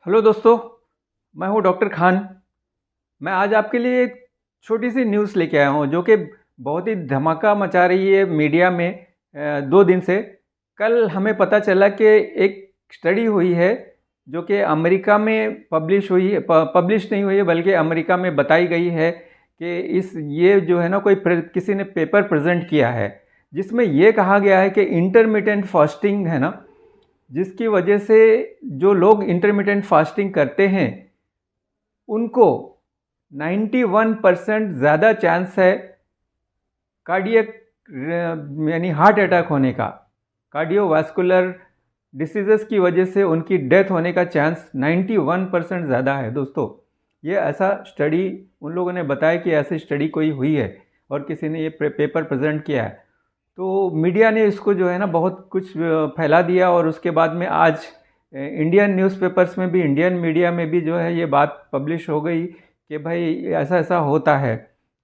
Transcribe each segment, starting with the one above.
Hello दोस्तों, मैं हूं डॉक्टर खान। मैं आज आपके लिए एक छोटी सी न्यूज़ लेके आया हूं जो कि बहुत ही धमाका मचा रही है मीडिया में। 2 दिन से कल हमें पता चला कि एक स्टडी हुई है जो कि अमेरिका में पब्लिश नहीं हुई है, बल्कि अमेरिका में बताई गई है कि ये जो है ना, किसी ने पेपर प्रेजेंट किया है जिसमें ये कहा गया है कि इंटरमिटेंट फास्टिंग है ना, जिसकी वजह से जो लोग इंटरमिटेंट फास्टिंग करते हैं उनको 91% ज़्यादा चांस है कार्डियक यानी हार्ट अटैक होने का। कार्डियोवास्कुलर डिसीजेस की वजह से उनकी डेथ होने का चांस 91% ज़्यादा है दोस्तों। ये ऐसा स्टडी उन लोगों ने बताया कि ऐसी स्टडी कोई हुई है और किसी ने ये पेपर प्रेजेंट किया है। तो मीडिया ने इसको जो है ना बहुत कुछ फैला दिया और उसके बाद में आज इंडियन न्यूज़पेपर्स में भी, इंडियन मीडिया में भी जो है ये बात पब्लिश हो गई कि भाई ऐसा ऐसा होता है।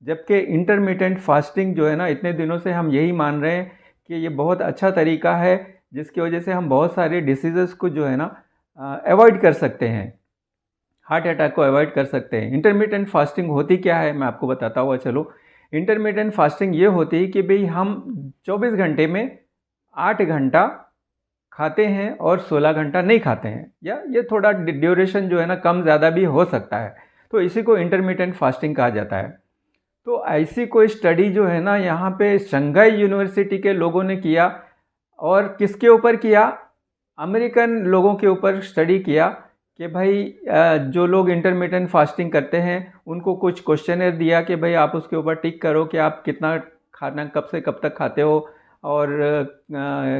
जबकि इंटरमिटेंट फास्टिंग जो है ना, इतने दिनों से हम यही मान रहे हैं कि ये बहुत अच्छा तरीका है जिसकी वजह से हम बहुत सारे डिसीज़ेस को जो है ना अवॉइड कर सकते हैं, हार्ट अटैक को अवॉइड कर सकते हैं। इंटरमिटेंट फास्टिंग होती क्या है मैं आपको बताता हुआ चलो। इंटरमिटेंट फास्टिंग ये होती है कि भाई हम 24 घंटे में 8 घंटा खाते हैं और 16 घंटा नहीं खाते हैं, या ये थोड़ा ड्यूरेशन जो है ना कम ज़्यादा भी हो सकता है, तो इसी को इंटरमिटेंट फास्टिंग कहा जाता है। तो ऐसी कोई स्टडी जो है ना यहाँ पे शंघाई यूनिवर्सिटी के लोगों ने किया, और किसके ऊपर किया? अमेरिकन लोगों के ऊपर स्टडी किया कि भाई जो लोग इंटरमिटेंट फास्टिंग करते हैं उनको कुछ क्वेश्चनर दिया कि भाई आप उसके ऊपर टिक करो कि आप कितना खाना कब से कब तक खाते हो और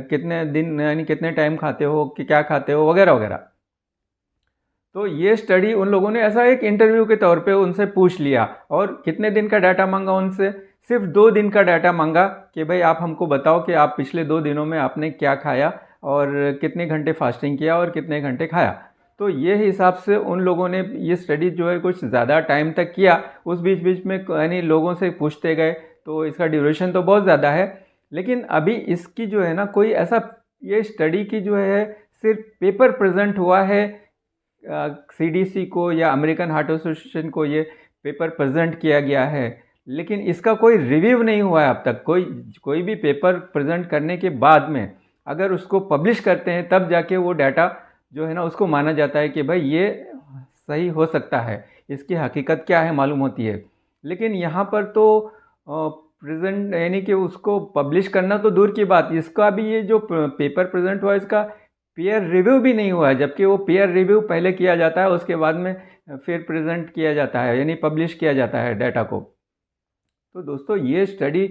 कितने दिन यानी कितने टाइम खाते हो, कि क्या खाते हो, वगैरह वगैरह। तो ये स्टडी उन लोगों ने ऐसा एक इंटरव्यू के तौर पे उनसे पूछ लिया और कितने दिन का डाटा मांगा उनसे? सिर्फ 2 दिन का डाटा मांगा कि भाई आप हमको बताओ कि आप पिछले 2 दिनों में आपने क्या खाया और कितने घंटे फास्टिंग किया और कितने घंटे खाया। तो ये हिसाब से उन लोगों ने ये स्टडी जो है कुछ ज़्यादा टाइम तक किया। उस बीच बीच में यानी लोगों से पूछते गए, तो इसका ड्यूरेशन तो बहुत ज़्यादा है। लेकिन अभी इसकी जो है ना कोई ऐसा, ये स्टडी की जो है सिर्फ पेपर प्रेजेंट हुआ है सीडीसी को या अमेरिकन हार्ट एसोसिएशन को, ये पेपर प्रेजेंट किया गया है, लेकिन इसका कोई रिव्यू नहीं हुआ है अब तक। कोई भी पेपर प्रेजेंट करने के बाद में अगर उसको पब्लिश करते हैं तब जाके वो डाटा जो है ना उसको माना जाता है कि भाई ये सही हो सकता है, इसकी हकीकत क्या है मालूम होती है। लेकिन यहाँ पर तो प्रेजेंट यानी कि उसको पब्लिश करना तो दूर की बात, इसका भी ये जो पेपर प्रेजेंट हुआ इसका पीयर रिव्यू भी नहीं हुआ है, जबकि वो पीयर रिव्यू पहले किया जाता है, उसके बाद में फिर प्रेजेंट किया जाता है यानी पब्लिश किया जाता है डाटा को। तो दोस्तों ये स्टडी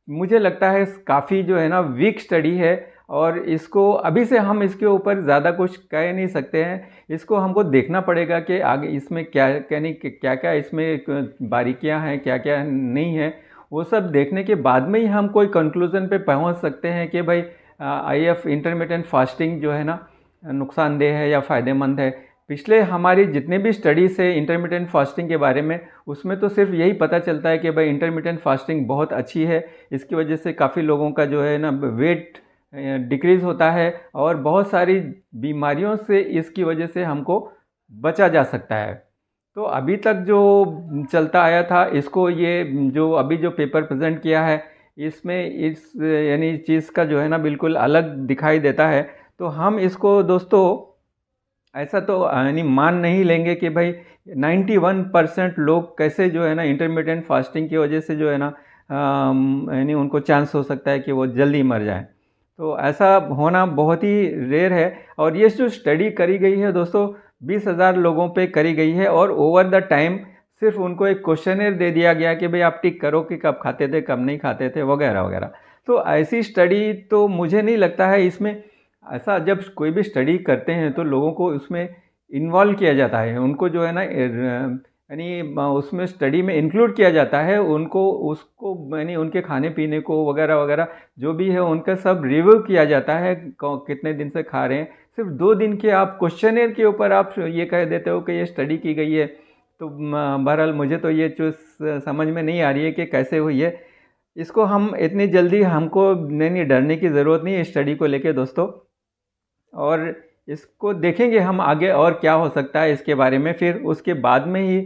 मुझे लगता है काफ़ी जो है ना वीक स्टडी है, और इसको अभी से हम इसके ऊपर ज़्यादा कुछ कह नहीं सकते हैं। इसको हमको देखना पड़ेगा कि आगे इसमें क्या यानी क्या क्या इसमें बारीकियां हैं, क्या क्या नहीं है। वो सब देखने के बाद में ही हम कोई कंक्लूज़न पे पहुंच सकते हैं कि भाई आईएफ इंटरमिटेंट फास्टिंग जो है ना नुकसानदेह है या फ़ायदेमंद है। पिछले हमारी जितने भी स्टडीज़ है इंटरमिटेंट फास्टिंग के बारे में, उसमें तो सिर्फ यही पता चलता है कि भाई इंटरमिटेंट फास्टिंग बहुत अच्छी है, इसकी वजह से काफ़ी लोगों का जो है ना वेट डिक्रीज़ होता है और बहुत सारी बीमारियों से इसकी वजह से हमको बचा जा सकता है। तो अभी तक जो चलता आया था इसको, ये जो अभी जो पेपर प्रेजेंट किया है इसमें इस यानी चीज़ का जो है ना बिल्कुल अलग दिखाई देता है। तो हम इसको दोस्तों ऐसा तो यानी मान नहीं लेंगे कि भाई 91% लोग कैसे जो है ना इंटरमिटेंट फास्टिंग की वजह से जो है ना यानी उनको चांस हो सकता है कि वो जल्दी मर जाएं। तो ऐसा होना बहुत ही रेयर है। और ये जो स्टडी करी गई है दोस्तों 20,000 लोगों पे करी गई है, और ओवर द टाइम सिर्फ उनको एक क्वेश्चनर दे दिया गया कि भाई आप टिक करो कि कब खाते थे कब नहीं खाते थे, वगैरह वगैरह। तो ऐसी स्टडी तो मुझे नहीं लगता है इसमें ऐसा, जब कोई भी स्टडी करते हैं तो लोगों को उसमें इन्वॉल्व किया जाता है, उनको जो है ना यानी उसमें स्टडी में इंक्लूड किया जाता है, उनको उसको यानी उनके खाने पीने को वगैरह वगैरह जो भी है उनका सब रिव्यू किया जाता है, कितने दिन से खा रहे हैं। सिर्फ 2 दिन के आप क्वेश्चनर के ऊपर आप ये कह देते हो कि ये स्टडी की गई है। तो बहरहाल मुझे तो ये चीज़ समझ में नहीं आ रही है कि कैसे हुई है। इसको हम इतनी जल्दी हमको नहीं डरने की ज़रूरत नहीं है स्टडी को लेके दोस्तों। और इसको देखेंगे हम आगे और क्या हो सकता है इसके बारे में। फिर उसके बाद में ही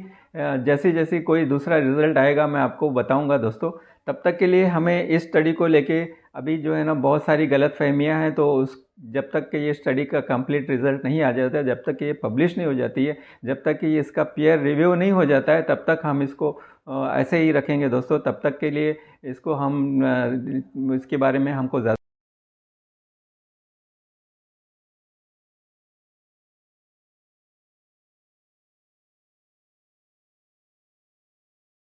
जैसे जैसे कोई दूसरा रिज़ल्ट आएगा मैं आपको बताऊंगा दोस्तों। तब तक के लिए हमें इस स्टडी को लेके अभी जो है ना बहुत सारी गलतफहमियां हैं, तो उस जब तक कि ये स्टडी का कंप्लीट रिज़ल्ट नहीं आ जाता है, जब तक कि ये पब्लिश नहीं हो जाती है, जब तक कि इसका पीयर रिव्यू नहीं हो जाता है, तब तक हम इसको ऐसे ही रखेंगे दोस्तों। तब तक के लिए इसको हम इसके बारे में हमको ज़्यादा